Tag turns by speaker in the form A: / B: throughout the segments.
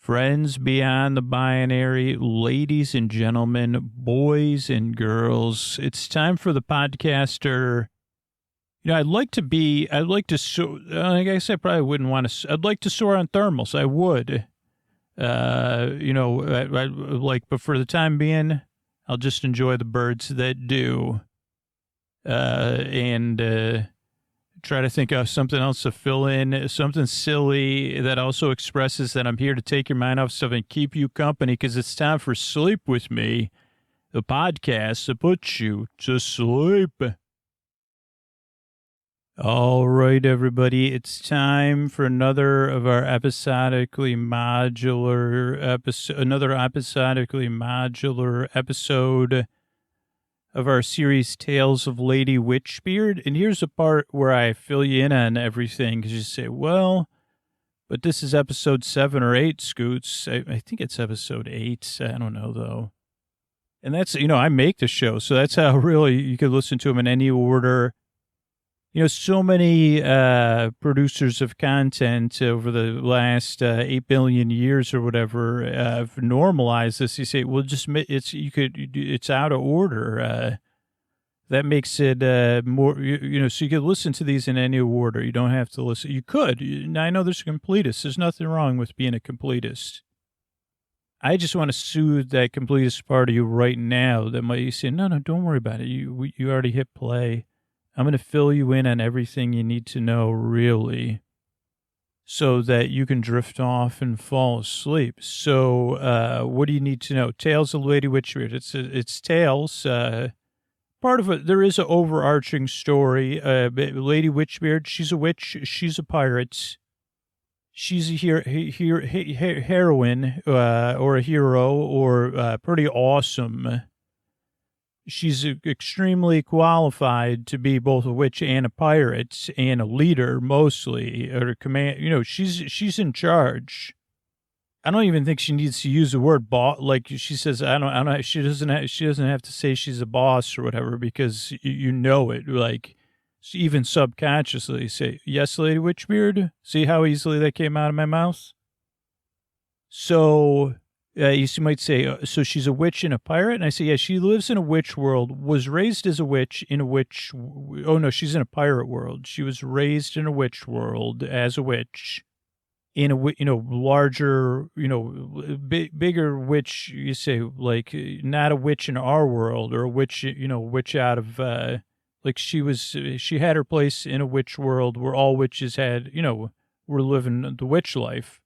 A: Friends beyond the binary, ladies and gentlemen, boys and girls, it's time for the podcaster. I guess I probably wouldn't want to, I'd like to soar on thermals. I would. But for the time being, I'll just enjoy the birds that do. And try to think of something else to fill in, something silly that also expresses that I'm here to take your mind off stuff and keep you company, because it's time for Sleep With Me, the podcast that puts you to sleep. All right, everybody, it's time for another of our episodically modular episode of our series Tales of Lady Witchbeard. And here's the part where I fill you in on everything, because you say, well, but this is episode 7 or 8, Scoots. I think it's episode 8. I don't know, though. And that's, I make the show, so that's how really you could listen to them in any order. So many producers of content over the last 8 billion years or whatever have normalized this. You say, well, it's out of order. That makes it more, so you could listen to these in any order. You don't have to listen. You could. Now, I know there's completists. There's nothing wrong with being a completist. I just want to soothe that completist part of you right now that might say, no, don't worry about it. You already hit play. I'm going to fill you in on everything you need to know, really, so that you can drift off and fall asleep. So what do you need to know? Tales of Lady Witchbeard. It's tales. Part of it, there is an overarching story. Lady Witchbeard, she's a witch. She's a pirate. She's a heroine or a hero or pretty awesome. She's extremely qualified to be both a witch and a pirate and a leader, mostly, or a command. She's in charge. I don't even think she needs to use the word boss. Like she says, I don't. She doesn't have to say she's a boss or whatever, because you know it. Like even subconsciously, say, yes, Lady Witchbeard. See how easily that came out of my mouth. So. You might say, so she's a witch and a pirate? And I say, yeah, she lives in a witch world, was raised as a witch in a witch. Oh, no, she's in a pirate world. She was raised in a witch world as a witch in a, larger, bigger witch, you say, like not a witch in our world or a witch, witch out of, she had her place in a witch world where all witches had, were living the witch life.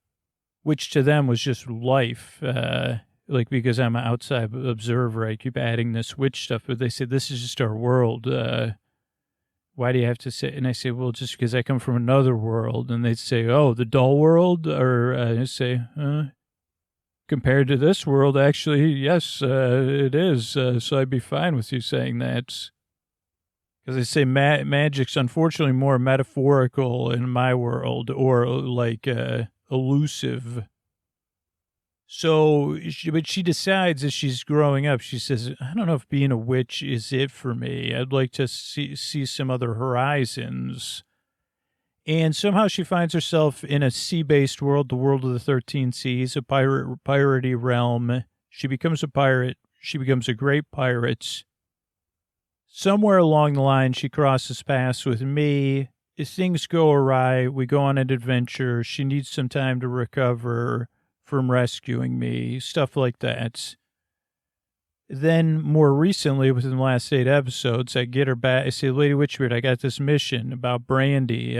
A: Which to them was just life, because I'm an outside observer, I keep adding this witch stuff, but they say, this is just our world. Why do you have to say, and I say, well, just because I come from another world, and they say, oh, the dull world, or I say, compared to this world, actually, yes, it is, so I'd be fine with you saying that. Because they say magic's unfortunately more metaphorical in my world, or elusive. So, but she decides as she's growing up, she says, I don't know if being a witch is it for me. I'd like to see some other horizons. And somehow she finds herself in a sea-based world, the world of the 13 seas, a piratey realm. She becomes a pirate. She becomes a great pirate. Somewhere along the line, she crosses paths with me. If things go awry, we go on an adventure. She needs some time to recover from rescuing me, stuff like that. Then, more recently, within the last 8 episodes, I get her back. I say, Lady Witchbeard, I got this mission about Brandy.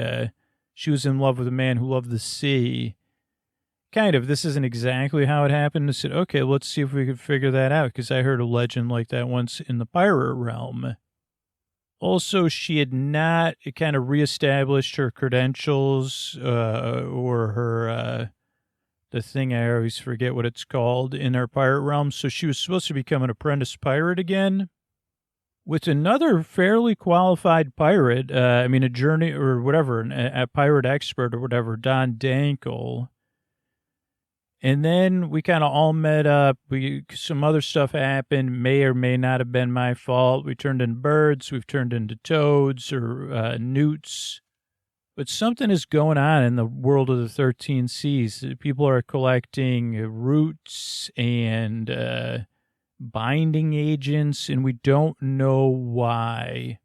A: She was in love with a man who loved the sea. Kind of. This isn't exactly how it happened. I said, okay, let's see if we could figure that out, because I heard a legend like that once in the pirate realm. Also, she had not kind of reestablished her credentials or her, the thing I always forget what it's called in her pirate realm. So she was supposed to become an apprentice pirate again with another fairly qualified pirate. A journey or whatever, a pirate expert or whatever, Don Dankle. And then we kind of all met up. Some other stuff happened, may or may not have been my fault. We turned into birds. We've turned into toads or newts. But something is going on in the world of the 13 Seas. People are collecting roots and binding agents, and we don't know why.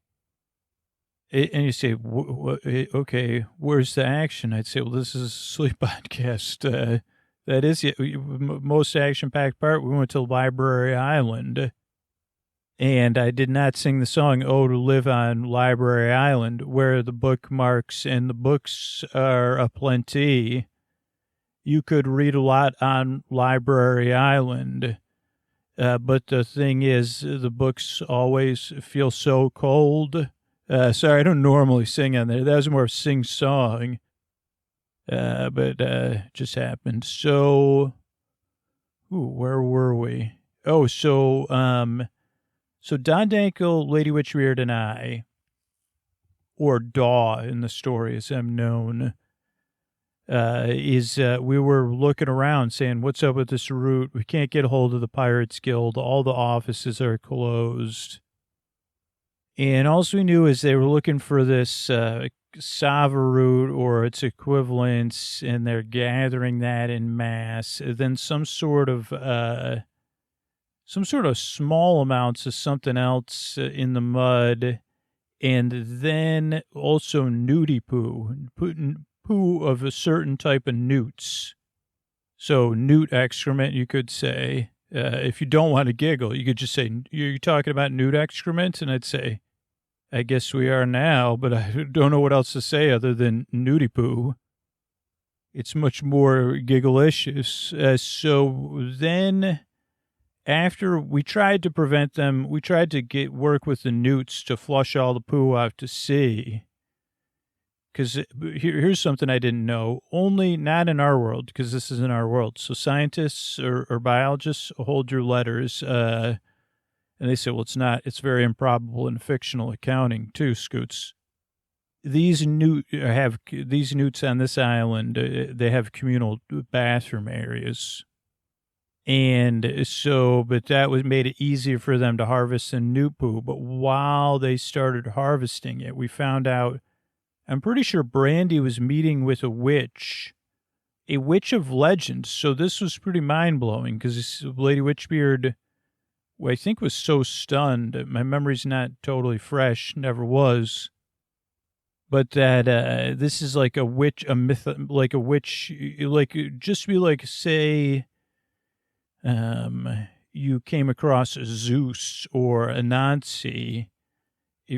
A: And you say, okay, where's the action? I'd say, well, this is a sleep podcast. That is it. Most action-packed part, we went to Library Island. And I did not sing the song, Oh, to Live on Library Island, where the bookmarks and the books are aplenty. You could read a lot on Library Island. But the thing is, the books always feel so cold. Sorry, I don't normally sing on there. That was more of a sing-song. But just happened. So, where were we? Oh, so Don Dankel, Lady Witchbeard, and I, or Daw in the story as I'm known, we were looking around saying, what's up with this route? We can't get a hold of the Pirates Guild. All the offices are closed. And all we knew is they were looking for this Sava root or its equivalents, and they're gathering that in mass. Then some sort of small amounts of something else in the mud, and then also nudie poo of a certain type of newts. So newt excrement, you could say. If you don't want to giggle, you could just say, you're talking about newt excrement? And I'd say, I guess we are now, but I don't know what else to say other than nudie poo. It's much more giggle-icious. So then, after we tried to prevent them, we tried to work with the newts to flush all the poo out to sea. Because here's something I didn't know. Only not in our world, because this isn't our world. So scientists or biologists hold your letters, and they say, well, it's very improbable in fictional accounting too, Scoots. These newts on this island, they have communal bathroom areas. And so, but that made it easier for them to harvest the newt poo. But while they started harvesting it, we found out, I'm pretty sure Brandy was meeting with a witch of legend. So this was pretty mind-blowing because Lady Witchbeard, I think, was so stunned. My memory's not totally fresh, never was. But that this is like a witch, a myth, like a witch, like just be like, say, you came across Zeus or Anansi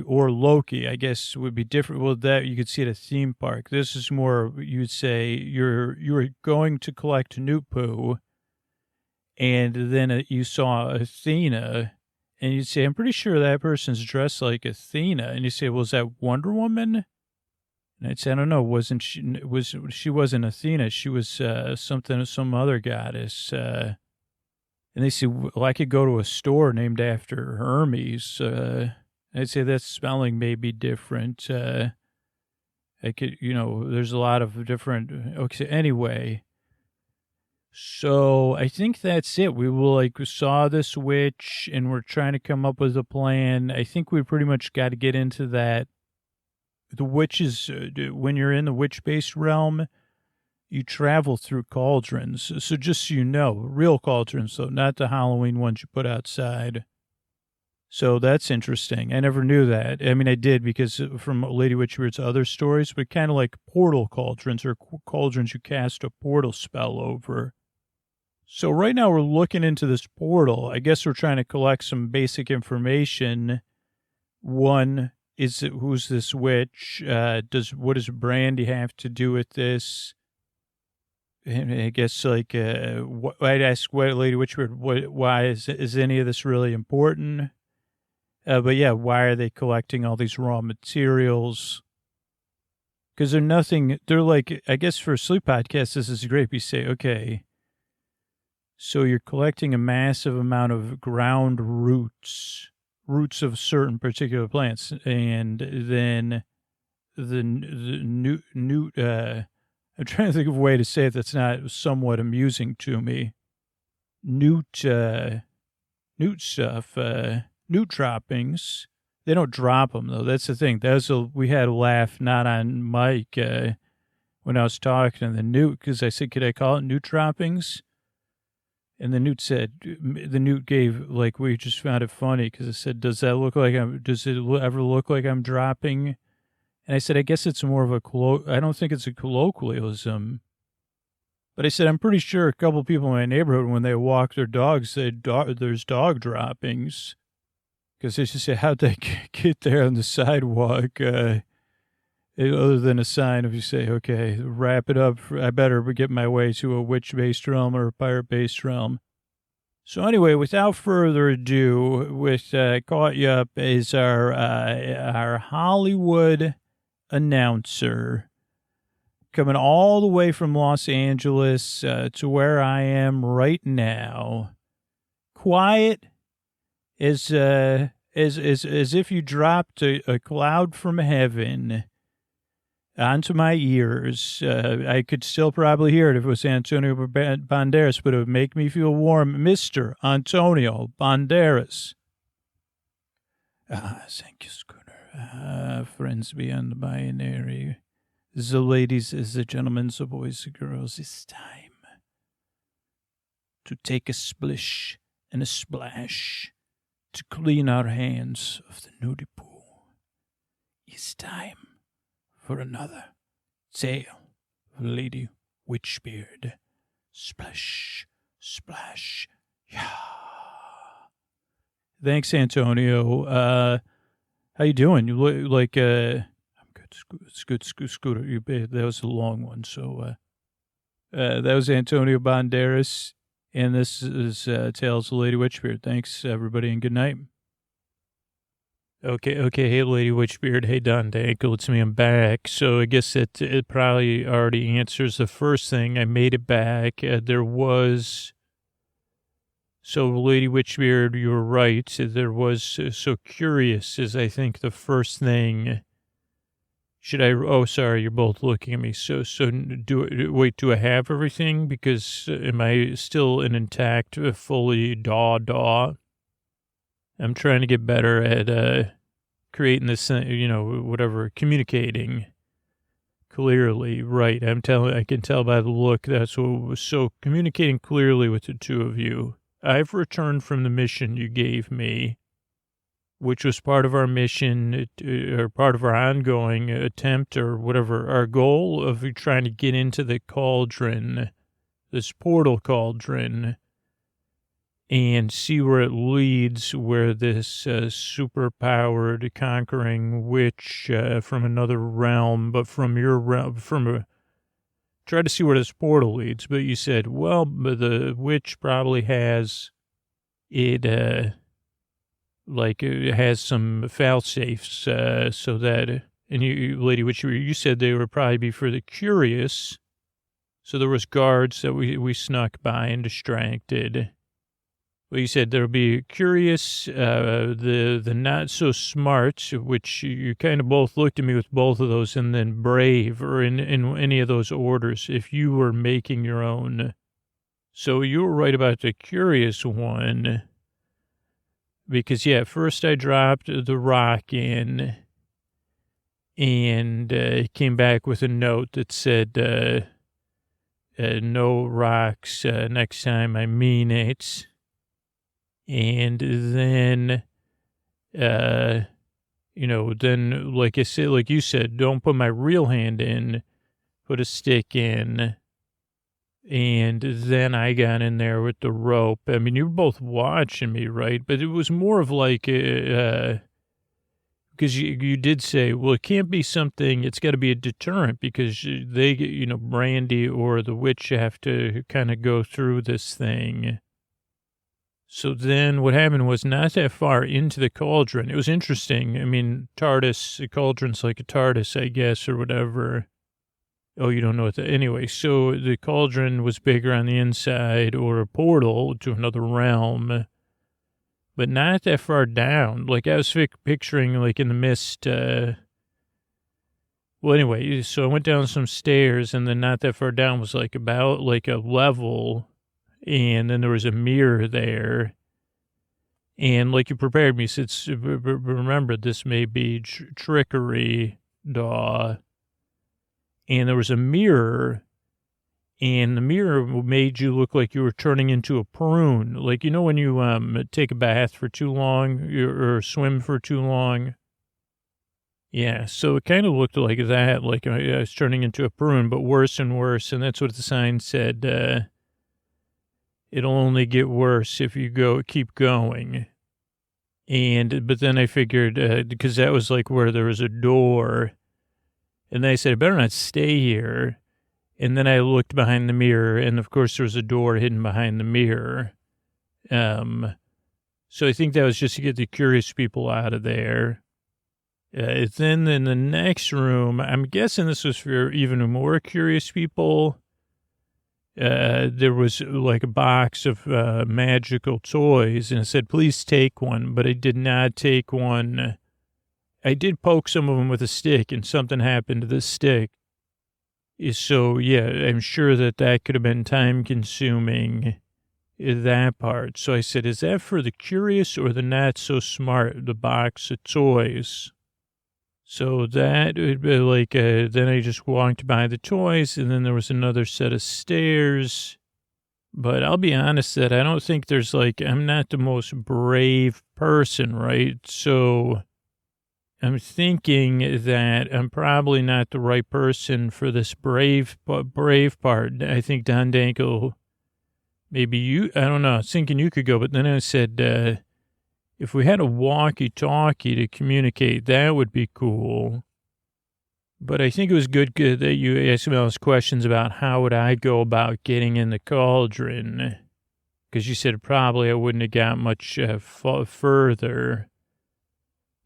A: or Loki, I guess would be different. Well, that you could see at a theme park. This is more, you'd say you're going to collect newt poo, and then you saw Athena, and you'd say, I'm pretty sure that person's dressed like Athena. And you say, well, is that Wonder Woman? And I'd say, I don't know. She wasn't Athena. She was some other goddess. And they say, well, I could go to a store named after Hermes. I'd say that spelling may be different. I could, there's a lot of different. Okay, anyway. So I think that's it. We saw this witch and we're trying to come up with a plan. I think we pretty much got to get into that. The witches, when you're in the witch-based realm, you travel through cauldrons. So just so you know, real cauldrons, though, not the Halloween ones you put outside. So that's interesting. I never knew that. I mean, I did because from Lady Witchbeard's other stories, but kind of like portal cauldrons or cauldrons you cast a portal spell over. So right now we're looking into this portal. I guess we're trying to collect some basic information. One is, who's this witch? What does Brandy have to do with this? And I guess I'd ask Lady Witchbeard, why is any of this really important? But yeah, why are they collecting all these raw materials? Because they're like, I guess for a sleep podcast, this is great. You say, okay, so you're collecting a massive amount of ground roots of certain particular plants, and then the newt, I'm trying to think of a way to say it that's not somewhat amusing to me. Newt stuff, newt droppings, They don't drop them, though. That's the thing. We had a laugh, not on mic, when I was talking to the Newt, because I said, could I call it Newt droppings? And the Newt gave, like, we just found it funny, because it said, does it ever look like I'm dropping? And I said, I guess it's more of I don't think it's a colloquialism. But I said, I'm pretty sure a couple people in my neighborhood, when they walk their dogs, say, there's dog droppings. Because they just say, how'd they get there on the sidewalk? Other than a sign, if you say, okay, wrap it up, I better get my way to a witch-based realm or a pirate-based realm. So anyway, without further ado, caught you up is our Hollywood announcer coming all the way from Los Angeles to where I am right now. Quiet as if you dropped a cloud from heaven onto my ears. I could still probably hear it if it was Antonio Banderas, but it would make me feel warm. Mr. Antonio Banderas. Thank you, Schooner. Friends beyond the binary. The ladies, the gentlemen, the boys, the girls, it's time to take a splish and a splash to clean our hands of the nudie pool. It's time for another tale of Lady Witchbeard. Splash, splash, yeah. Thanks, Antonio. How you doing? You look like, I'm good. It's good, Scooter. That was a long one. So, that was Antonio Banderas. And this is Tales of Lady Witchbeard. Thanks, everybody, and good night. Okay. Hey, Lady Witchbeard. Hey, Dante. It's me. I'm back. So I guess it probably already answers the first thing. I made it back. So, Lady Witchbeard, you were right. There was so curious is, I think, the first thing. Sorry, you're both looking at me. So do I have everything? Because am I still an intact, fully daw? I'm trying to get better at creating this, communicating clearly. Right. I can tell by the look. That's what was so communicating clearly with the two of you. I've returned from the mission you gave me, which was part of our mission or part of our ongoing attempt or whatever, our goal of trying to get into the cauldron, this portal cauldron, and see where it leads, where this super-powered conquering witch from another realm, but from your realm, try to see where this portal leads. But you said, well, the witch probably has it, it has some fail safes, so that, and you, Lady Witch, you said they would probably be for the curious. So there was guards that we snuck by and distracted. Well, you said there'll be curious, the not so smart, which you kind of both looked at me with both of those, and then brave, or in any of those orders, if you were making your own. So you were right about the curious one, because, yeah, first I dropped the rock in, and came back with a note that said, no rocks, next time, I mean it. And then, then, like I said, like you said, don't put my real hand in, put a stick in. And then I got in there with the rope. I mean, you were both watching me, right? But it was more of like, because you did say, well, it can't be something, it's got to be a deterrent, because they, Brandy or the witch have to kind of go through this thing. So then what happened was not that far into the cauldron. It was interesting. I mean, the cauldron's like a TARDIS, I guess, or whatever. Oh, you don't know what anyway, so the cauldron was bigger on the inside, or a portal to another realm, but not that far down. Like, I was picturing, like, in the mist, well, anyway, so I went down some stairs, and then not that far down was, like, about, like, a level, and then there was a mirror there, And like you prepared me, said, remember, this may be trickery, daw. And there was a mirror, and the mirror made you look like you were turning into a prune. Like, you know, when you take a bath for too long or swim for too long? Yeah, so it kind of looked like that, like I was turning into a prune, but worse and worse. And that's what the sign said. It'll only get worse if you keep going. But then I figured, because that was like where there was a door, and they said, I better not stay here. And then I looked behind the mirror, and of course there was a door hidden behind the mirror. So I think that was just to get the curious people out of there. Then in the next room, I'm guessing this was for even more curious people. There was like a box of magical toys, and it said, please take one, but I did not take one. I did poke some of them with a stick, and something happened to the stick. So, yeah, I'm sure that could have been time-consuming, that part. So I said, is that for the curious or the not-so-smart, the box of toys? So that would be like, then I just walked by the toys, and then there was another set of stairs. But I'll be honest that I don't think there's like, I'm not the most brave person, right? So I'm thinking that I'm probably not the right person for this brave part. I think Don Dangle, maybe you, I don't know, I was thinking you could go, but then I said, if we had a walkie-talkie to communicate, that would be cool. But I think it was good that you asked me all those questions about how would I go about getting in the cauldron, because you said probably I wouldn't have got much further.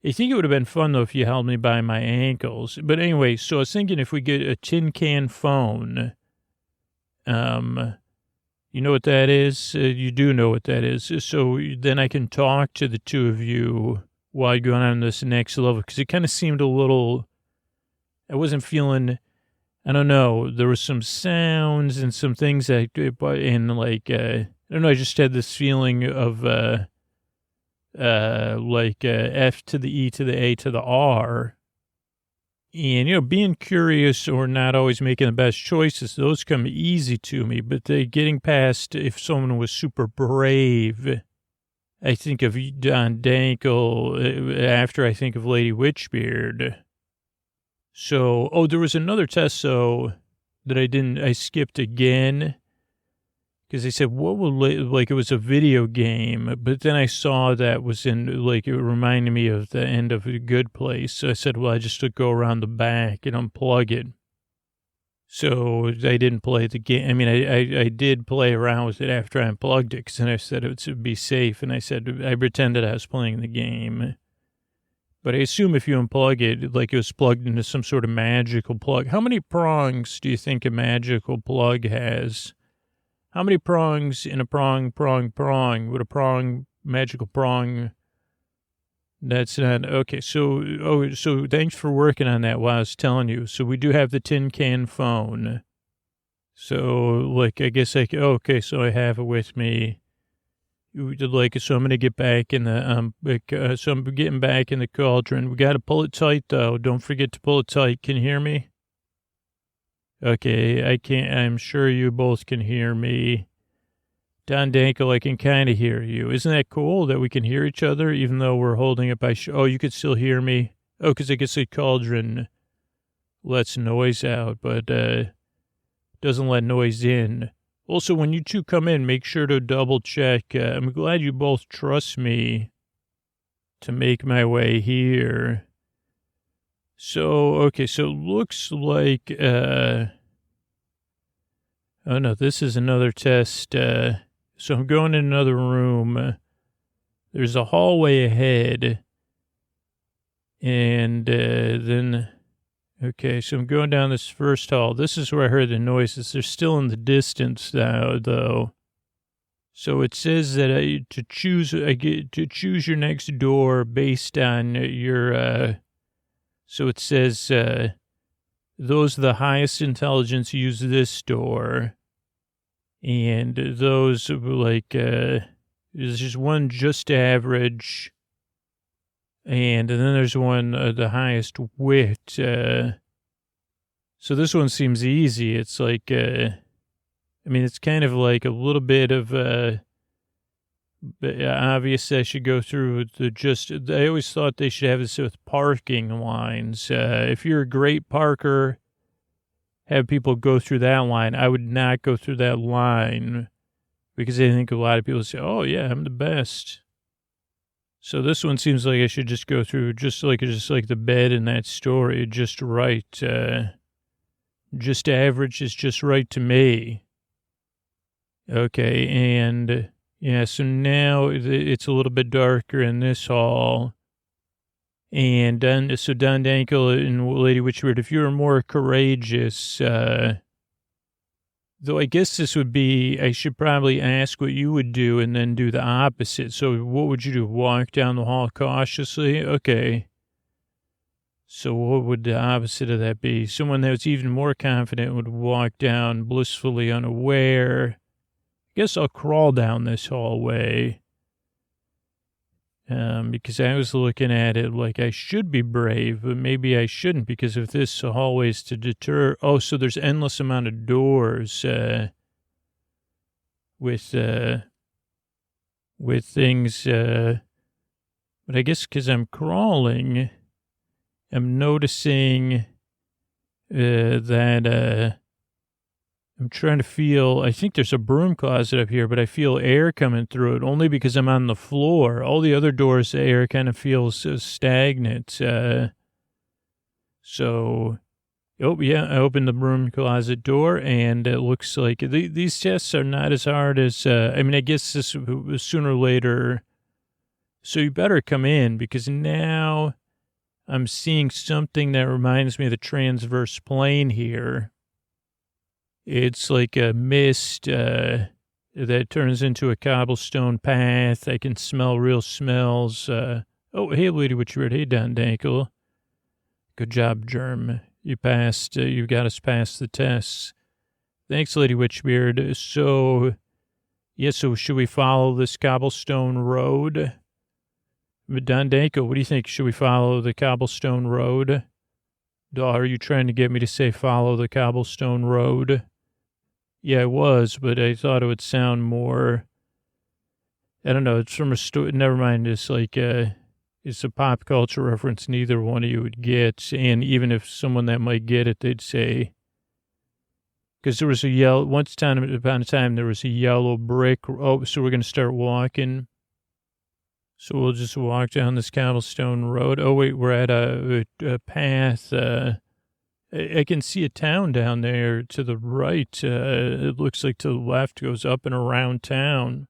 A: I think it would have been fun, though, if you held me by my ankles. But anyway, so I was thinking if we get a tin can phone, you know what that is? You do know what that is. So then I can talk to the two of you while you're going on this next level, because it kind of seemed a little, I wasn't feeling, I don't know, there was some sounds and some things that, and like, I don't know, I just had this feeling of, F to the E to the A to the R. And, you know, being curious or not always making the best choices, those come easy to me. But getting past, if someone was super brave, I think of Don Dangle after I think of Lady Witchbeard. So, there was another test, so, that I skipped again. Because they said, what will, like, it was a video game, but then I saw that was in, like, it reminded me of the end of A Good Place. So I said, well, I just would go around the back and unplug it. So I didn't play the game. I mean, I did play around with it after I unplugged it, because then I said it would be safe. And I said, I pretended I was playing the game. But I assume if you unplug it, like it was plugged into some sort of magical plug. How many prongs do you think a magical plug has? How many prongs in a prong? Would a magical prong? That's not, okay. So thanks for working on that while I was telling you. So we do have the tin can phone. So, like, I guess okay, so I have it with me. So I'm going to get back in the, so I'm getting back in the cauldron. We got to pull it tight, though. Don't forget to pull it tight. Can you hear me? Okay, I'm sure you both can hear me. Don Dangle, I can kind of hear you. Isn't that cool that we can hear each other even though we're holding it by you could still hear me? Oh, because I guess the cauldron lets noise out, but doesn't let noise in. Also, when you two come in, make sure to double check. I'm glad you both trust me to make my way here. So, okay, so it looks like, oh no, this is another test. So I'm going in another room. There's a hallway ahead. And then, okay, so I'm going down this first hall. This is where I heard the noises. They're still in the distance now, though. So it says that I get to choose your next door based on your, so it says, those of the highest intelligence use this door. And those like, There's just one just average, and then there's one, the highest wit. So this one seems easy. It's like, it's kind of like a little bit of, obvious I should go through I always thought they should have this with parking lines. If you're a great parker, have people go through that line. I would not go through that line because I think a lot of people say, oh yeah, I'm the best. So this one seems like I should just go through just like the bed in that story, just right. Just average is just right to me. Okay, and yeah, so now it's a little bit darker in this hall. And Don Dankel and Lady Witchbeard, if you were more courageous, though I guess this would be, I should probably ask what you would do and then do the opposite. So what would you do? Walk down the hall cautiously? Okay. So what would the opposite of that be? Someone that was even more confident would walk down blissfully unaware. I guess I'll crawl down this hallway. Because I was looking at it like I should be brave, but maybe I shouldn't, because if this hallway is to deter, so there's endless amount of doors, with things, but I guess because I'm crawling, I'm noticing, that, I'm trying to feel, I think there's a broom closet up here, but I feel air coming through it only because I'm on the floor. All the other doors, the air kind of feels stagnant. I opened the broom closet door, and it looks like these tests are not as hard as, I guess this was sooner or later. So you better come in, because now I'm seeing something that reminds me of the transverse plane here. It's like a mist that turns into a cobblestone path. I can smell real smells. Hey, Lady Witchbeard. Hey, Don Dankel. Good job, Germ. You passed. You got us past the tests. Thanks, Lady Witchbeard. So should we follow this cobblestone road? Don Dankel, what do you think? Should we follow the cobblestone road? Are you trying to get me to say follow the cobblestone road? Yeah, I was, but I thought it would sound more, I don't know, it's from a story, never mind, it's like, it's a pop culture reference neither one of you would get, and even if someone that might get it, they'd say, because there was once upon a time, there was a yellow brick, so we're going to start walking, so we'll just walk down this cobblestone road. Oh, wait, we're at a path, I can see a town down there to the right. It looks like to the left goes up and around town.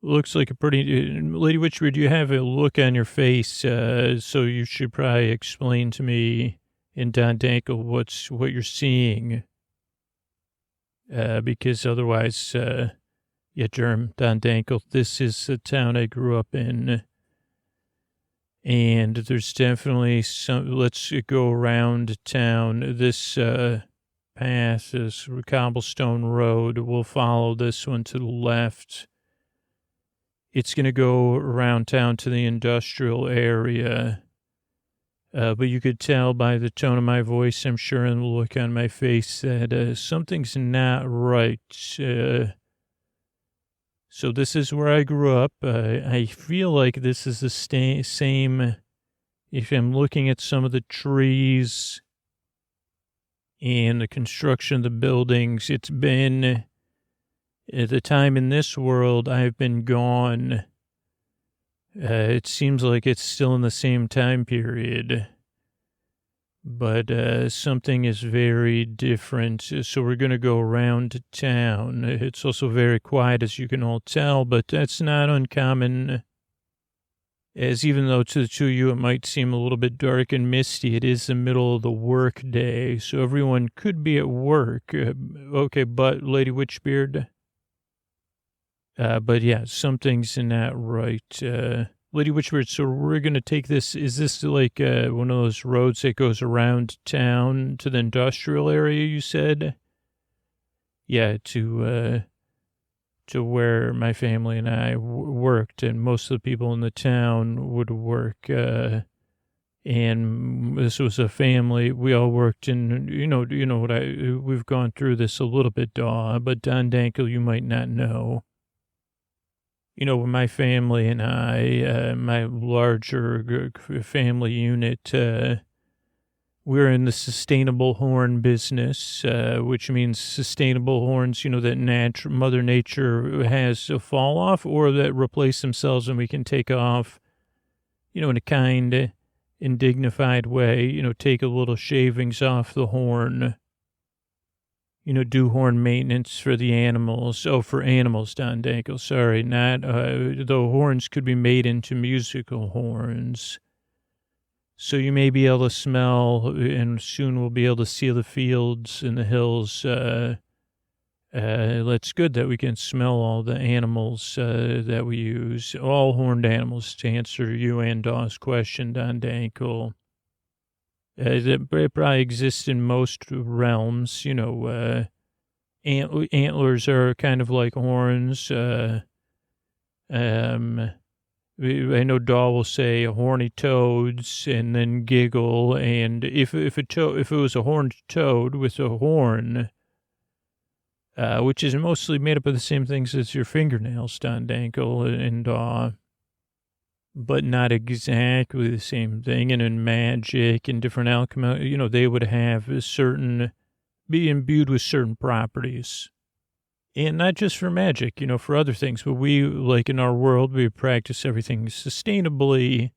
A: Looks like a pretty... Lady Witchbeard, you have a look on your face, so you should probably explain to me and Don Dankel what you're seeing. Because otherwise, Germ, Don Dankel, this is the town I grew up in. And there's definitely let's go around town. This path, this cobblestone road, we'll follow this one to the left. It's going to go around town to the industrial area. But you could tell by the tone of my voice, I'm sure, and the look on my face, that something's not right. So this is where I grew up. I feel like this is the same, if I'm looking at some of the trees and the construction of the buildings, it's been, at the time in this world, I've been gone. It seems like it's still in the same time period. But something is very different. So we're going to go around town. It's also very quiet, as you can all tell, but that's not uncommon. As even though to the two of you it might seem a little bit dark and misty, it is the middle of the work day, so everyone could be at work. Okay, but Lady Witchbeard? But yeah, something's not right. Lady Witchbeard, so we're going to take this, is this like one of those roads that goes around town to the industrial area, you said? Yeah, to to where my family and I worked, and most of the people in the town would work. And this was a family. We all worked in, we've gone through this a little bit, but Don Dankel, you might not know. My family and I, my larger family unit, we're in the sustainable horn business, which means sustainable horns, that Mother Nature has to fall off or that replace themselves and we can take off, in a kind and dignified way, take a little shavings off the horn, do horn maintenance for the animals. Oh, for animals, Don Dankel, sorry, not, the horns could be made into musical horns. So you may be able to smell, and soon we'll be able to see the fields and the hills. It's good that we can smell all the animals that we use, all horned animals, to answer you and Daw's question, Don Dankel. It probably exists in most realms, antlers are kind of like horns. I know Daw will say horny toads and then giggle. And if it was a horned toad with a horn, which is mostly made up of the same things as your fingernails, Don Dankel and Daw, but not exactly the same thing. And in magic and different alchemy, they would have be imbued with certain properties. And not just for magic, for other things, but we, like in our world, we practice everything sustainably.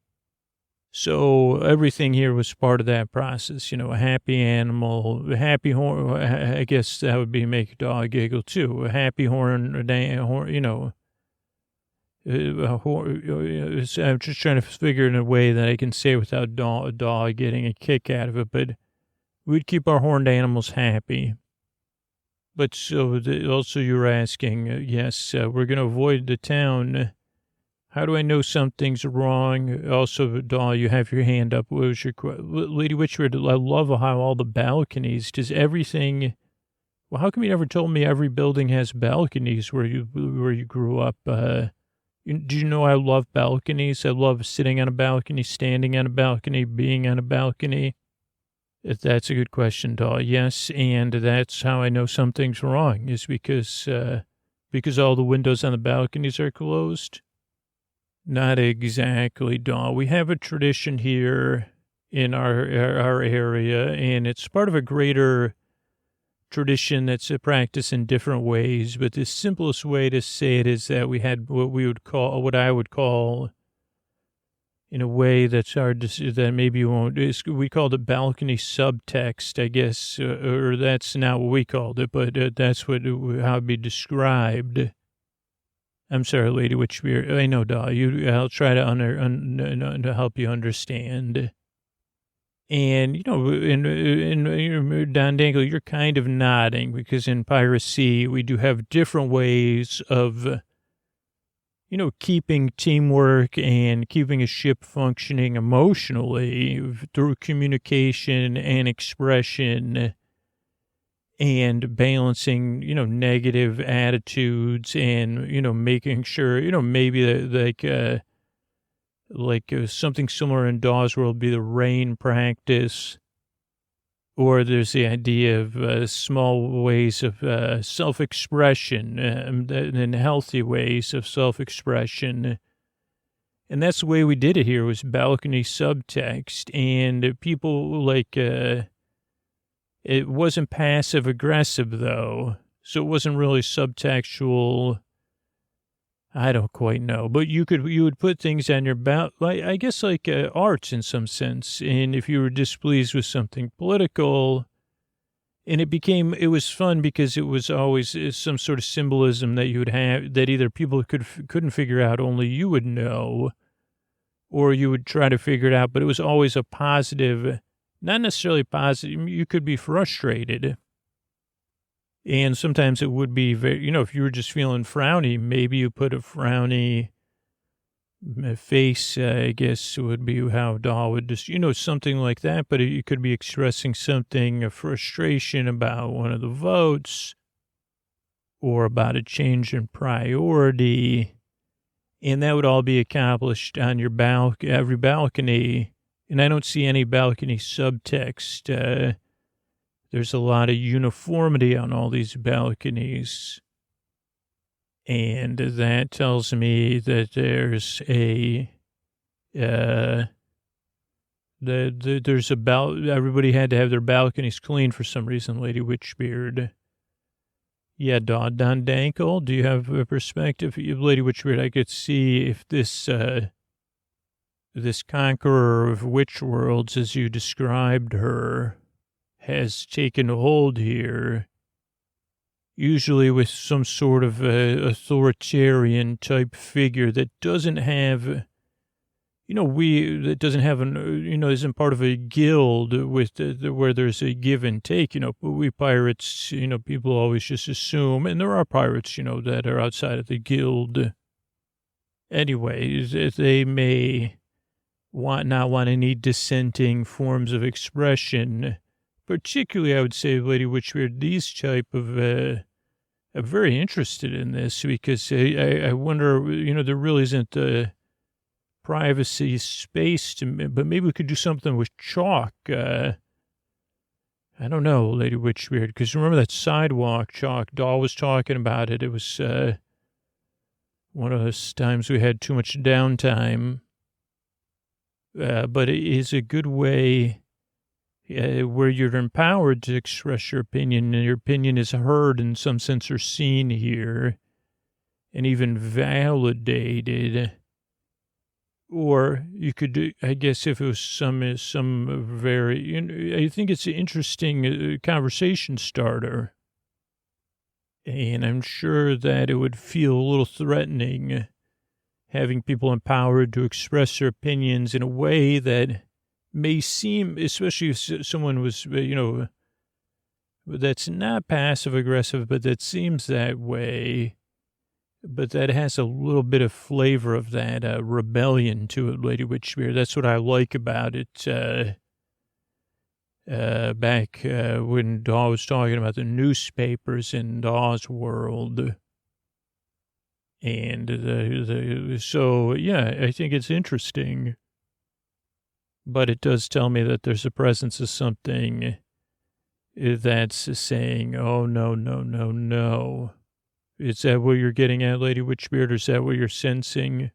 A: So everything here was part of that process, a happy animal, a happy horn. I guess that would be make a dog giggle too. A happy horn, I'm just trying to figure it in a way that I can say without a dog getting a kick out of it, but we'd keep our horned animals happy. But so also you're asking, yes, we're going to avoid the town. How do I know something's wrong? Also, Daw, you have your hand up. What was your Lady Witchbeard? I love how all the balconies. Does everything? Well, how come you never told me every building has balconies where you grew up? Do you know I love balconies? I love sitting on a balcony, standing on a balcony, being on a balcony. If that's a good question, Daw. Yes, and that's how I know something's wrong, is because all the windows on the balconies are closed. Not exactly, Daw. We have a tradition here in our area, and it's part of a greater tradition that's a practice in different ways. But the simplest way to say it is that we had what I would call, in a way that's hard to see, that maybe you won't, we called it balcony subtext, I guess, or that's not what we called it, but that's how it'd be described. I'm sorry, Lady Witchbeard. I know, Daw. I'll try to help you understand. And, in Don Dangle, you're kind of nodding, because in piracy, we do have different ways of, keeping teamwork and keeping a ship functioning emotionally through communication and expression and balancing, negative attitudes and, making sure, maybe something similar in Daw's world would be the rain practice. Or there's the idea of small ways of self-expression and healthy ways of self-expression. And that's the way we did it here, was balcony subtext. And people it wasn't passive-aggressive, though. So it wasn't really subtextual. I don't quite know. But you would put things on your I guess arts in some sense. And if you were displeased with something political, and it was fun because it was always some sort of symbolism that you would have that either people couldn't figure out, only you would know, or you would try to figure it out. But it was always a positive, not necessarily positive. You could be frustrated. And sometimes it would be very, if you were just feeling frowny, maybe you put a frowny face, I guess would be how Daw would just, something like that. But you could be expressing something, a frustration about one of the votes. or about a change in priority. And that would all be accomplished on your every balcony. And I don't see any balcony subtext. There's a lot of uniformity on all these balconies. And that tells me that there's everybody had to have their balconies clean for some reason, Lady Witchbeard. Yeah, Don Dankle, do you have a perspective? Lady Witchbeard, I could see if this conqueror of witch worlds, as you described her, has taken hold here, usually with some sort of authoritarian type figure that doesn't have, that doesn't have isn't part of a guild with where there's a give and take, but we pirates, people always just assume, and there are pirates, that are outside of the guild. Anyways, they may not want any dissenting forms of expression. Particularly, I would say, Lady Witchbeard, these type of, I'm very interested in this because I wonder, there really isn't a privacy space but maybe we could do something with chalk. I don't know, Lady Witchbeard, because remember that sidewalk chalk? Dahl was talking about it. It was one of those times we had too much downtime. But it is a good way where you're empowered to express your opinion, and your opinion is heard in some sense or seen here, and even validated. Or you could do, I guess, if it was some very, I think it's an interesting conversation starter. And I'm sure that it would feel a little threatening having people empowered to express their opinions in a way that may seem, especially if someone was, that's not passive aggressive, but that seems that way, but that has a little bit of flavor of that rebellion to it, Lady Witchbeard. That's what I like about it. Back when Daw was talking about the newspapers in Daw's world. And so, yeah, I think it's interesting. But it does tell me that there's a presence of something that's saying, oh, no, no, no, no. Is that what you're getting at, Lady Witchbeard, or is that what you're sensing?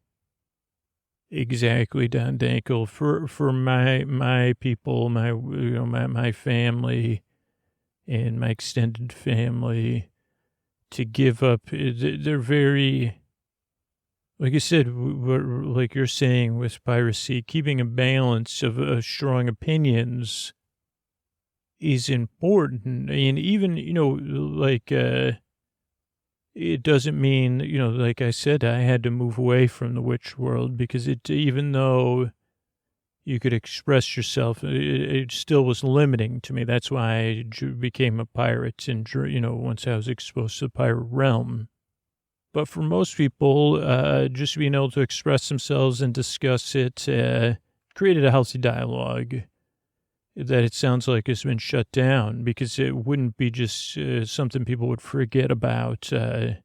A: Exactly, Don Dankle. For my people, my family and my extended family to give up, they're very, like I said, like you're saying with piracy, keeping a balance of strong opinions is important. And even, it doesn't mean, like I said, I had to move away from the witch world because even though you could express yourself, it still was limiting to me. That's why I became a pirate and, once I was exposed to the pirate realm. But for most people, just being able to express themselves and discuss it created a healthy dialogue that it sounds like has been shut down because it wouldn't be just something people would forget about. It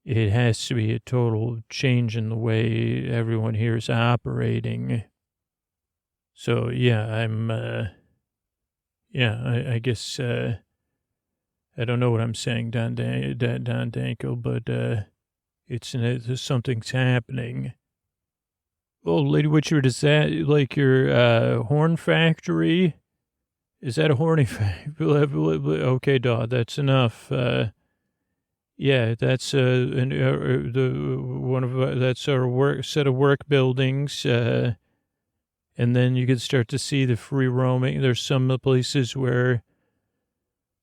A: has to be a total change in the way everyone here is operating. So, yeah, I guess, I don't know what I'm saying, Don Danko, but it's something's happening. Oh, Lady Witchbeard, is that like your horn factory? Is that a horny factory? Okay, Daw, that's enough. Yeah, that's that's our set of work buildings. And then you can start to see the free roaming. There's some places where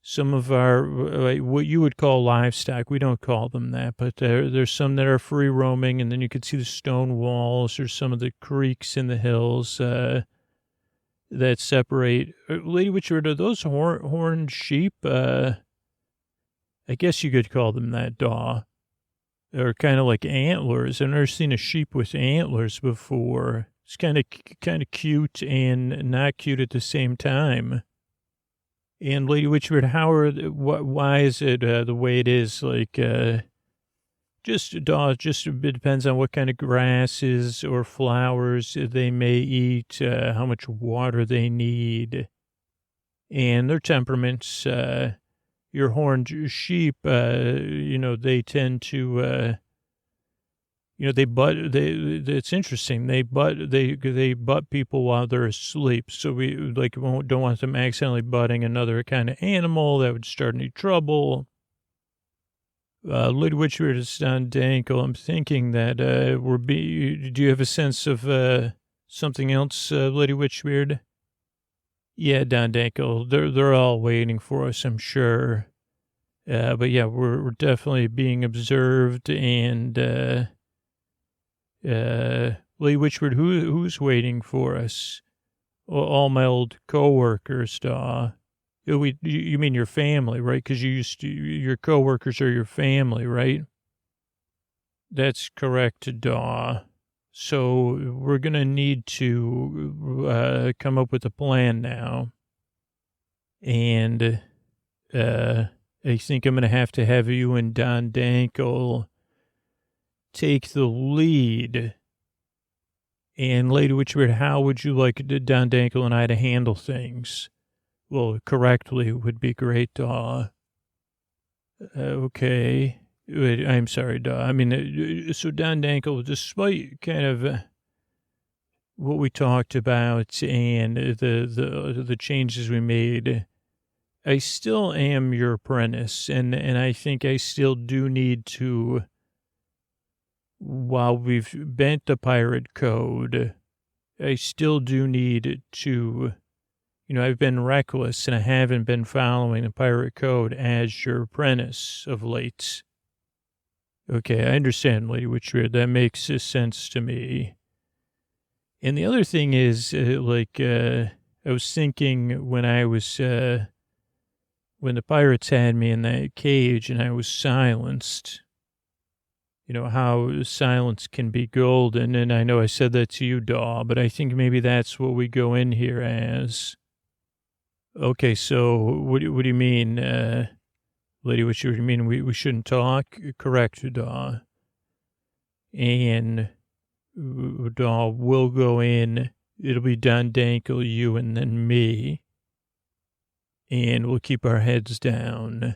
A: some of our, what you would call livestock, we don't call them that, but there's some that are free roaming, and then you can see the stone walls or some of the creeks in the hills that separate. Lady Witchbeard, are those horned sheep? I guess you could call them that, Daw. They're kind of like antlers. I've never seen a sheep with antlers before. It's kind of cute and not cute at the same time. And Lady Witchbeard, why is it the way it is? Like, just it depends on what kind of grasses or flowers they may eat, how much water they need, and their temperaments. Your horned sheep, they tend to, it's interesting. They butt people while they're asleep. So we don't want them accidentally butting another kind of animal that would start any trouble. Lady Witchbeard is on Dankle. I'm thinking that, do you have a sense of, something else, Lady Witchbeard? Yeah, Don Dankle. They're all waiting for us, I'm sure. But yeah, we're definitely being observed, and Lady Witchbeard, who's waiting for us? Well, all my old coworkers, you mean your family, right? Because your coworkers are your family, right? That's correct, Daw. So we're going to need to come up with a plan now. And I think I'm going to have you and Don Dankle take the lead. And Lady Witchbeard, how would you like Don Dankle and I to handle things? Well, correctly would be great, Daw. Okay. I'm sorry, Daw. I mean, so Don Dankle, despite kind of what we talked about and the changes we made, I still am your apprentice, and I think I still do need to, while we've bent the pirate code, I still do need to, I've been reckless and I haven't been following the pirate code as your apprentice of late. Okay, I understand, Lady Witchbeard. That makes sense to me. And the other thing is, I was thinking when when the pirates had me in that cage and I was silenced, how silence can be golden. And I know I said that to you, Daw, but I think maybe that's what we go in here as. Okay, so what do you mean, Lady Witchbeard? What do you mean we shouldn't talk? Correct, Daw. And Daw, we'll go in. It'll be Don Dankle, you, and then me. And we'll keep our heads down.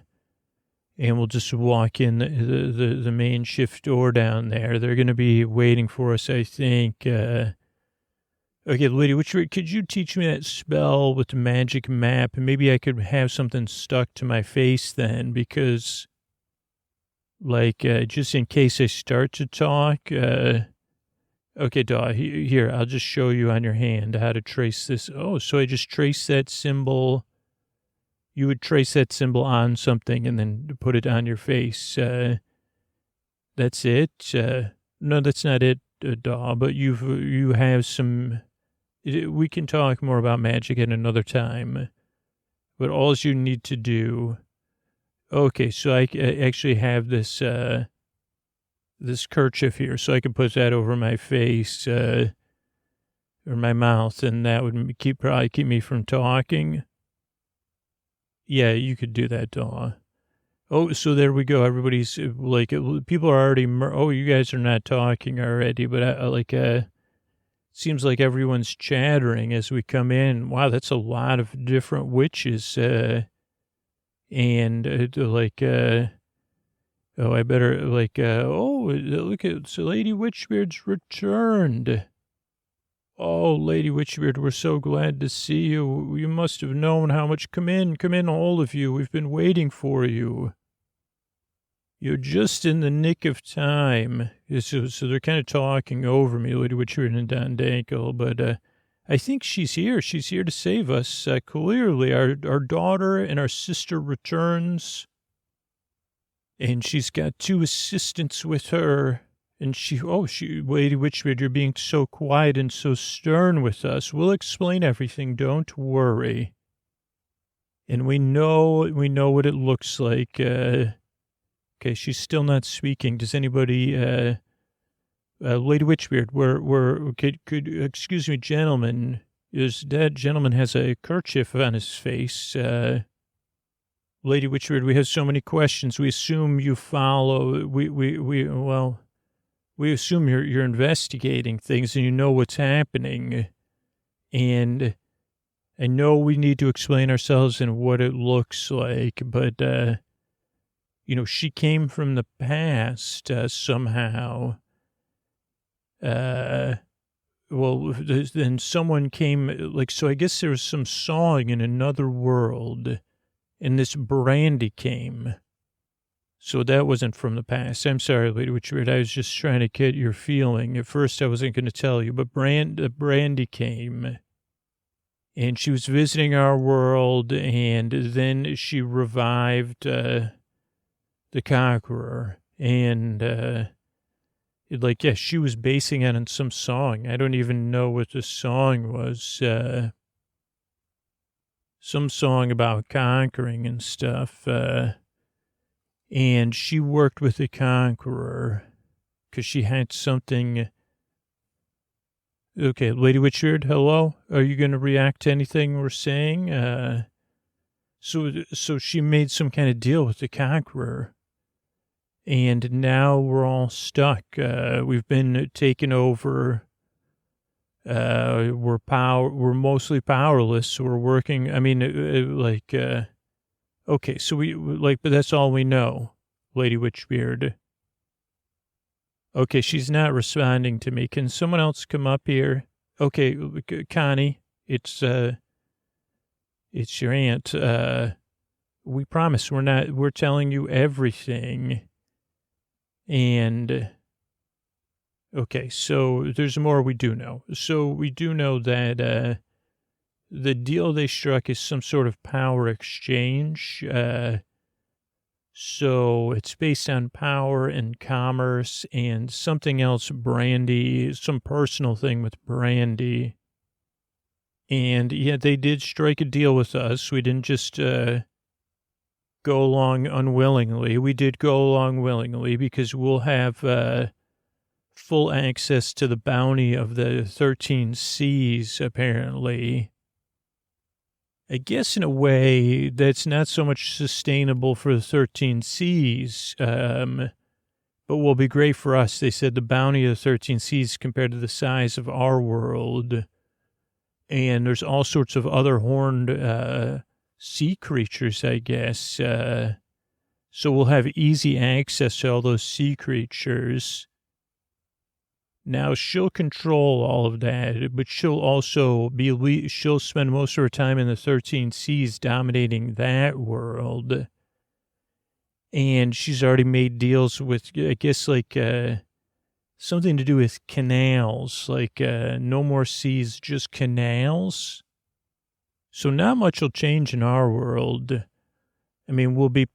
A: And we'll just walk in the main shift door down there. They're going to be waiting for us, I think. Okay, Lady Witchbeard, could you teach me that spell with the magic map? And maybe I could have something stuck to my face then, because, just in case I start to talk. Okay, Daw, here, I'll just show you on your hand how to trace this. Oh, so I just trace that symbol. You would trace that symbol on something and then put it on your face. That's it? No, that's not it, Daw, but you have some... We can talk more about magic at another time, but all you need to do... Okay, so I actually have this kerchief here, so I can put that over my face or my mouth, and that would probably keep me from talking. Yeah, you could do that, Daw. Oh, so there we go. Everybody's people are already. You guys are not talking already, but seems like everyone's chattering as we come in. Wow, that's a lot of different witches. I better look at so Lady Witchbeard's returned. Oh, Lady Witchbeard, we're so glad to see you. You must have known how much. Come in, all of you. We've been waiting for you. You're just in the nick of time. So they're kind of talking over me, Lady Witchbeard and Don Dankle, but I think she's here. She's here to save us. Clearly, our daughter and our sister returns, and she's got 2 assistants with her. And Lady Witchbeard, you're being so quiet and so stern with us. We'll explain everything. Don't worry. And we know what it looks like. Okay, she's still not speaking. Does anybody, Lady Witchbeard, could excuse me, gentlemen. That gentleman has a kerchief on his face. Lady Witchbeard, we have so many questions. We assume you follow, we assume you're investigating things and you know what's happening. And I know we need to explain ourselves and what it looks like, but, she came from the past somehow. Then someone came, so I guess there was some sawing in another world, and this Brandy came. So that wasn't from the past. I'm sorry, Lady Witchbeard. I was just trying to get your feeling. At first, I wasn't going to tell you, but Brandy came, and she was visiting our world, and then she revived the Conqueror, and she was basing it on some song. I don't even know what the song was. Some song about conquering and stuff. And she worked with the Conqueror because she had something. Okay, Lady Witchbeard, hello? Are you going to react to anything we're saying? So she made some kind of deal with the Conqueror. And now we're all stuck. We've been taken over. We're mostly powerless. So we're working. I mean, okay, so but that's all we know, Lady Witchbeard. Okay, she's not responding to me. Can someone else come up here? Okay, Connie, it's your aunt. We promise we're telling you everything. And, okay, so there's more we do know. So we do know that, the deal they struck is some sort of power exchange. So it's based on power and commerce and something else, Brandy, some personal thing with Brandy. And yeah, they did strike a deal with us. We didn't just go along unwillingly. We did go along willingly because we'll have full access to the bounty of the 13 Seas, apparently. I guess in a way that's not so much sustainable for the 13 Seas, but will be great for us. They said the bounty of the 13 Seas compared to the size of our world. And there's all sorts of other horned sea creatures, I guess. So we'll have easy access to all those sea creatures. Now, she'll control all of that, but she'll also she'll spend most of her time in the 13 Seas dominating that world. And she's already made deals with, I guess, something to do with canals, no more seas, just canals. So not much will change in our world. I mean, we'll be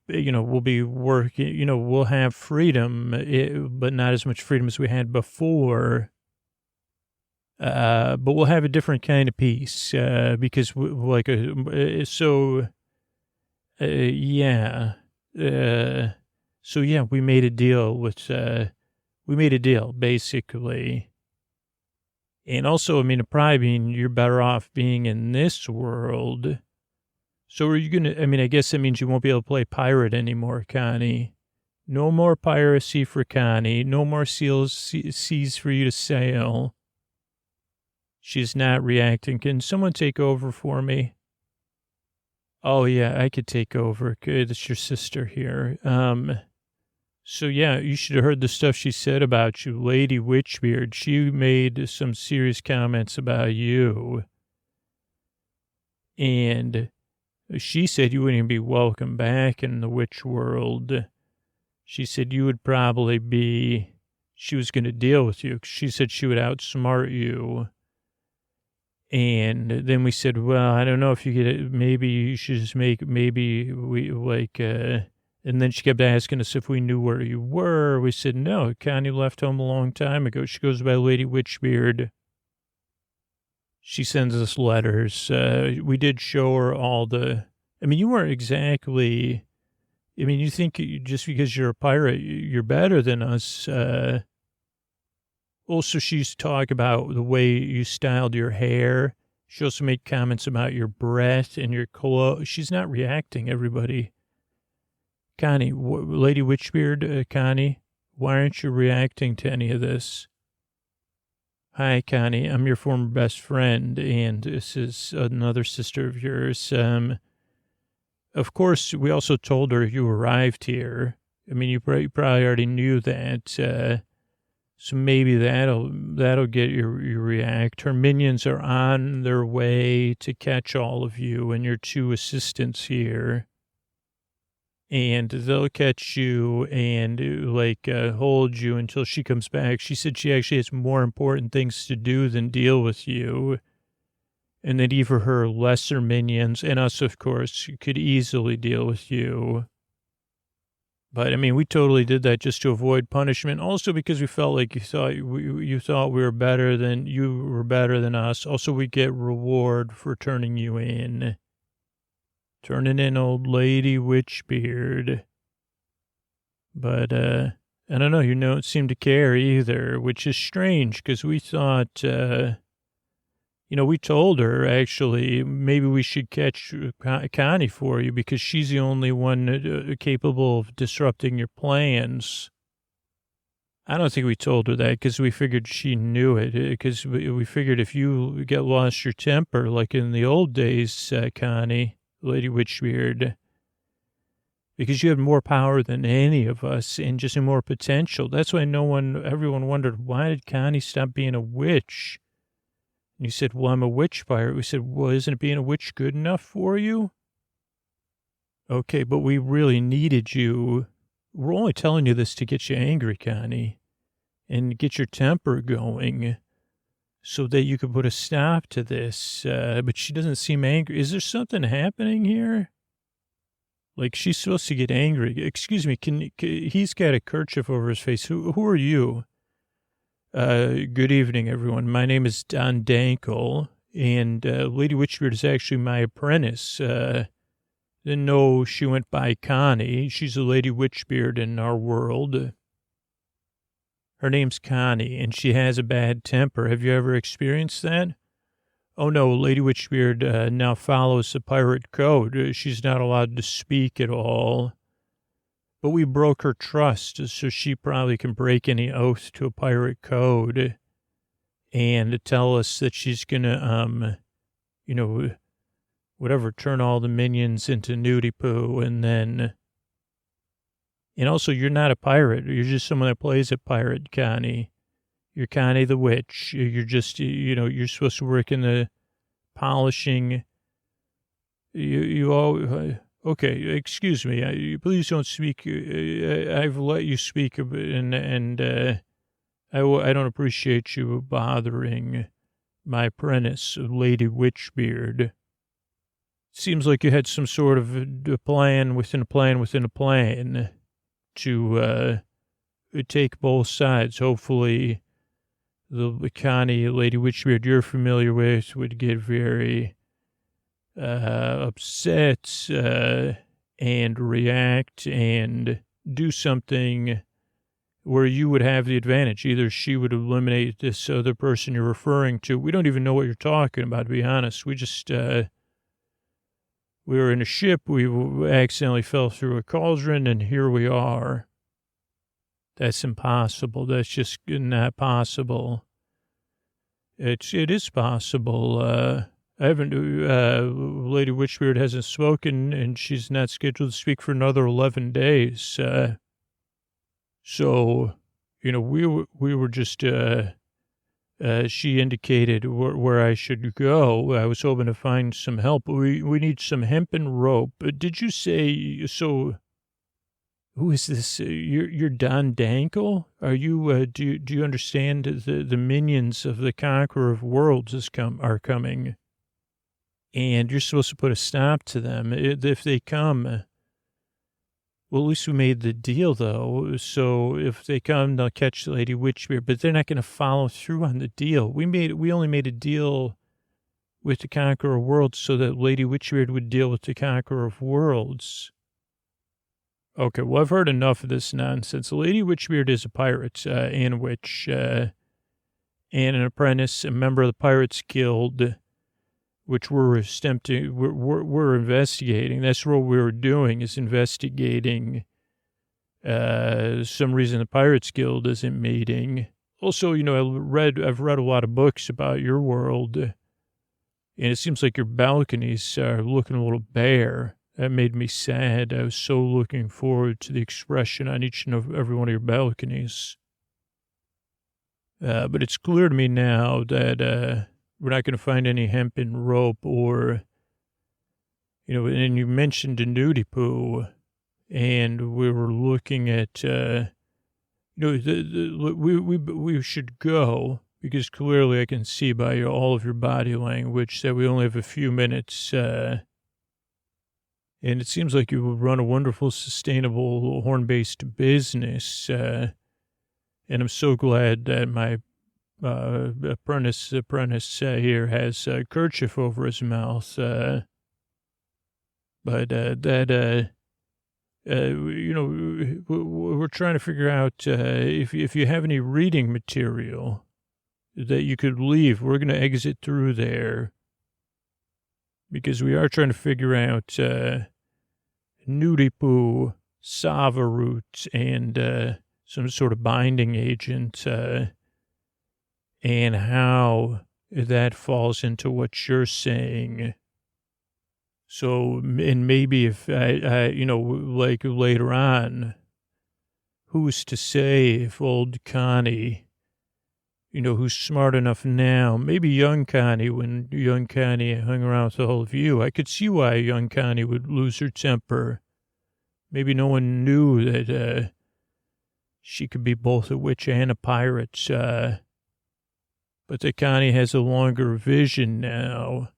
A: working, we'll have freedom, but not as much freedom as we had before. But we'll have a different kind of peace, because yeah. So yeah, we made a deal basically. And also, I mean, you're better off being in this world. So are you going to, I guess that means you won't be able to play pirate anymore, Connie. No more piracy for Connie. No more seas for you to sail. She's not reacting. Can someone take over for me? Oh, yeah, I could take over. Good, it's your sister here. So, yeah, you should have heard the stuff she said about you, Lady Witchbeard. She made some serious comments about you. And she said you wouldn't be welcome back in the witch world. She said you would probably she was going to deal with you. She said she would outsmart you. And then we said, well, I don't know if you get it. Maybe you should just and then she kept asking us if we knew where you were. We said, no, Connie left home a long time ago. She goes by Lady Witchbeard. She sends us letters. We did show her all you weren't exactly, you think just because you're a pirate, you're better than us. Also, she used to talk about the way you styled your hair. She also made comments about your breath and your clothes. She's not reacting, everybody. Connie, Lady Witchbeard, Connie, why aren't you reacting to any of this? Hi, Connie. I'm your former best friend, and this is another sister of yours. Of course, we also told her you arrived here. I mean, you probably already knew that, so maybe that'll get you react. Her minions are on their way to catch all of you and your two assistants here. And they'll catch you and hold you until she comes back. She said she actually has more important things to do than deal with you. And that even her lesser minions, and us, of course, could easily deal with you. But, I mean, we totally did that just to avoid punishment. Also because we felt like you thought we were better than, you were better than us. Also, we get reward for turning you in. Turning in old Lady Witchbeard. But, I don't know, you don't seem to care either, which is strange, because we thought, we told her, actually, maybe we should catch Connie for you, because she's the only one capable of disrupting your plans. I don't think we told her that, because we figured she knew it, because we figured if you lost your temper, like in the old days, Connie, Lady Witchbeard, because you had more power than any of us and just more potential. That's why everyone wondered, why did Connie stop being a witch? And you said, well, I'm a witch pirate. We said, well, isn't being a witch good enough for you? Okay, but we really needed you. We're only telling you this to get you angry, Connie, and get your temper going, so that you could put a stop to this, but she doesn't seem angry. Is there something happening here? Like, she's supposed to get angry. Excuse me, he's got a kerchief over his face. Who are you? Good evening, everyone. My name is Don Dankle, and Lady Witchbeard is actually my apprentice. Didn't know she went by Connie. She's a Lady Witchbeard in our world. Her name's Connie, and she has a bad temper. Have you ever experienced that? Oh, no, Lady Witchbeard now follows the pirate code. She's not allowed to speak at all. But we broke her trust, so she probably can break any oath to a pirate code and tell us that she's going to, turn all the minions into nudie poo, and then... And also, you're not a pirate. You're just someone that plays a pirate, Connie. You're Connie the witch. You're just, you're supposed to work in the polishing. Okay, excuse me. Please don't speak. I've let you speak, and I don't appreciate you bothering my apprentice, Lady Witchbeard. Seems like you had some sort of a plan within a plan within a plan to take both sides. Hopefully, the Connie, Lady Witchbeard you're familiar with, would get very upset and react and do something where you would have the advantage. Either she would eliminate this other person you're referring to. We don't even know what you're talking about, to be honest. We just... we were in a ship, we accidentally fell through a cauldron, and here we are. That's impossible. That's just not possible. It is possible. Lady Witchbeard hasn't spoken, and she's not scheduled to speak for another 11 days. So, we were just... she indicated where I should go. I was hoping to find some help. We need some hempen rope. Did you say, so who is this? You're Don Dankle? Are you, do you understand the minions of the Conqueror of Worlds are coming? And you're supposed to put a stop to them if they come. Well, at least we made the deal, though. So if they come, they'll catch Lady Witchbeard, but they're not going to follow through on the deal. We only made a deal with the Conqueror of Worlds so that Lady Witchbeard would deal with the Conqueror of Worlds. Okay, well, I've heard enough of this nonsense. Lady Witchbeard is a pirate and a witch and an apprentice, a member of the Pirates Guild. which we're attempting, we're investigating. That's what we're doing, is investigating some reason the Pirates Guild isn't meeting. Also, I've read a lot of books about your world, and it seems like your balconies are looking a little bare. That made me sad. I was so looking forward to the expression on each and every one of your balconies. But it's clear to me now that we're not going to find any hempen rope or, and you mentioned a nudie poo, and we were looking at, we should go, because clearly I can see by all of your body language that we only have a few minutes, and it seems like you will run a wonderful, sustainable, horn-based business. And I'm so glad that my apprentice here has a kerchief over his mouth. We're trying to figure out if you have any reading material that you could leave. We're going to exit through there, because we are trying to figure out Nudipu, Sava root, and some sort of binding agent, and how that falls into what you're saying. So, and maybe if like later on, who's to say if old Connie, who's smart enough now, maybe young Connie, when young Connie hung around with all of you, I could see why young Connie would lose her temper. Maybe no one knew that she could be both a witch and a pirate, but that Connie has a longer vision now.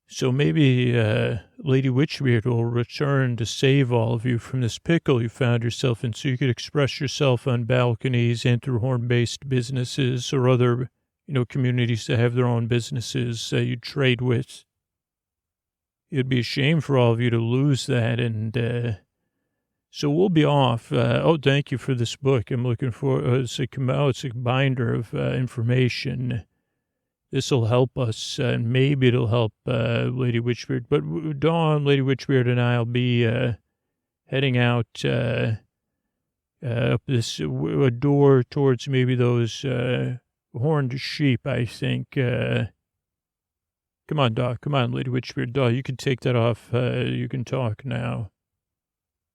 A: So maybe Lady Witchbeard will return to save all of you from this pickle you found yourself in, so you could express yourself on balconies and through horn-based businesses or other, communities that have their own businesses you trade with. It'd be a shame for all of you to lose that, and so we'll be off. Thank you for this book. I'm looking for it's a binder of information. This will help us, and maybe it'll help Lady Witchbeard. But Dawn, Lady Witchbeard, and I'll be heading out up this a door towards maybe those horned sheep, I think. Come on, Doc. Come on, Lady Witchbeard. Doc, you can take that off. You can talk now.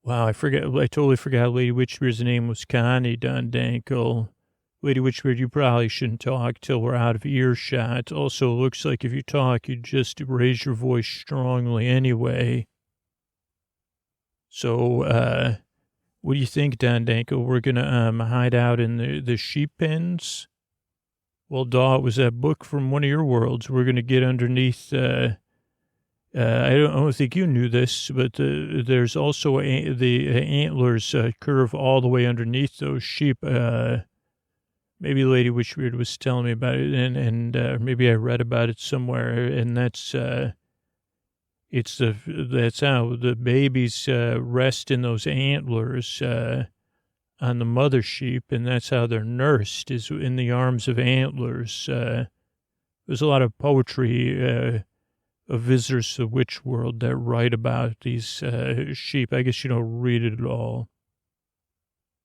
A: Wow, I totally forgot Lady Witchbeard's name was Connie, Don Dankle. Lady Witchbeard, you probably shouldn't talk till we're out of earshot. Also, it looks like if you talk, you just raise your voice strongly anyway. So, what do you think, Don Danko? We're going to hide out in the sheep pens? Well, Daw, it was that book from one of your worlds. We're going to get underneath... I don't think you knew this, but there's also the antlers curve all the way underneath those sheep. Maybe Lady Witchbeard was telling me about it, and maybe I read about it somewhere, and that's how the babies rest in those antlers on the mother sheep, and that's how they're nursed, is in the arms of antlers. There's a lot of poetry of visitors to the witch world that write about these sheep. I guess you don't read it at all.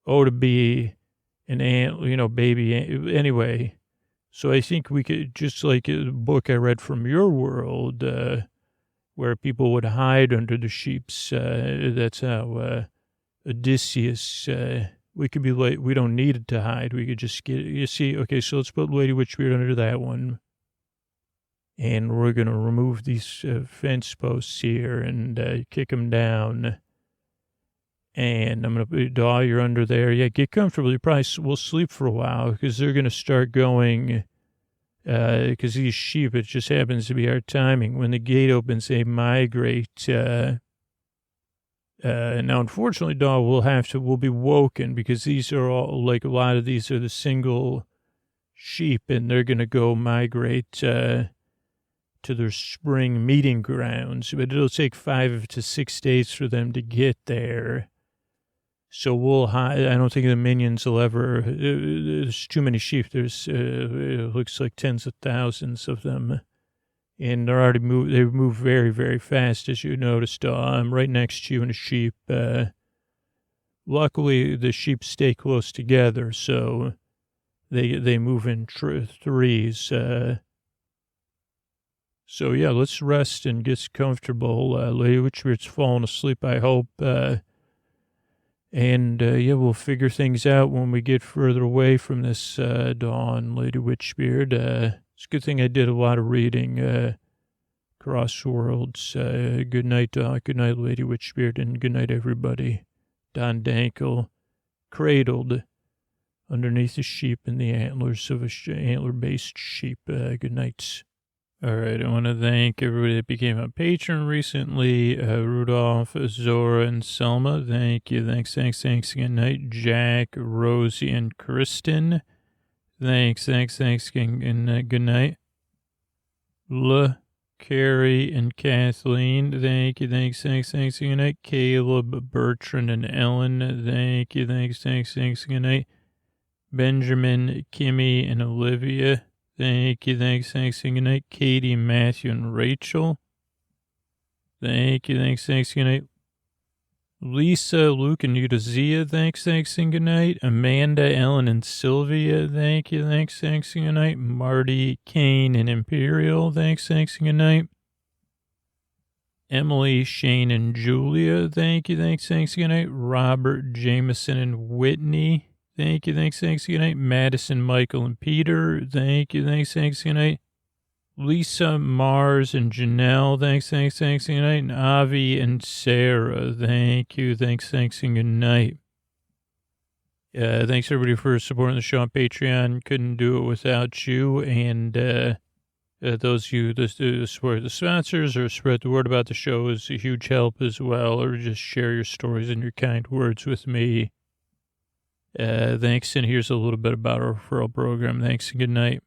A: To be an ant, baby. Anyway, so I think we could, just like a book I read from your world, where people would hide under the sheeps. That's how Odysseus, we could be like, we don't need it to hide. We could just get, you see, okay, so let's put Lady Witchbeard under that one. And we're going to remove these fence posts here and kick them down. And I'm going to, Daw, you're under there. Yeah, get comfortable. You probably will sleep for a while, because they're going to start going, because these sheep, it just happens to be our timing. When the gate opens, they migrate. Now, unfortunately, Daw, we'll be woken, because these are all, like a lot of these are the single sheep, and they're going to go migrate to their spring meeting grounds. But it'll take 5 to 6 days for them to get there. So we'll hide. I don't think the minions will ever, there's too many sheep. There's, it looks like tens of thousands of them And they're already they move very, very fast, as you noticed. I'm right next to you and a sheep. Luckily, the sheep stay close together, so they move in threes. So yeah, let's rest and get comfortable. Lady Witchbeard's falling asleep, I hope. And yeah, we'll figure things out when we get further away from this dawn, Lady Witchbeard. It's a good thing I did a lot of reading. Crossworlds. Good night, good night, Lady Witchbeard, and good night, everybody. Don Dankel, cradled underneath the sheep and the antlers of a antler-based sheep. Good night. All right, I want to thank everybody that became a patron recently. Rudolph, Zora, and Selma. Thank you. Thanks. Good night. Jack, Rosie, and Kristen. Thanks. And good night. Carrie and Kathleen, thank you, thanks, good night. Caleb, Bertrand, and Ellen, thank you, thanks, good night. Benjamin, Kimmy, and Olivia, thank you, thanks, good night. Katie, Matthew, and Rachel, thank you, thanks, good night. Lisa, Luke, and Eudazia, thanks, and good night. Amanda, Ellen, and Sylvia, thank you, thanks, good night. Marty, Kane, and Imperial, thanks, good night. Emily, Shane, and Julia, thank you, thanks, good night. Robert, Jameson, and Whitney, thank you, thanks, good night. Madison, Michael, and Peter, thank you, thanks, good night. Lisa, Mars, and Janelle, thanks, good night. And Avi and Sarah, thank you, thanks, and good night. Thanks, everybody, for supporting the show on Patreon. Couldn't do it without you. And those of you that support the sponsors or spread the word about the show is a huge help as well. Or just share your stories and your kind words with me. Thanks, and here's a little bit about our referral program. Thanks, and good night.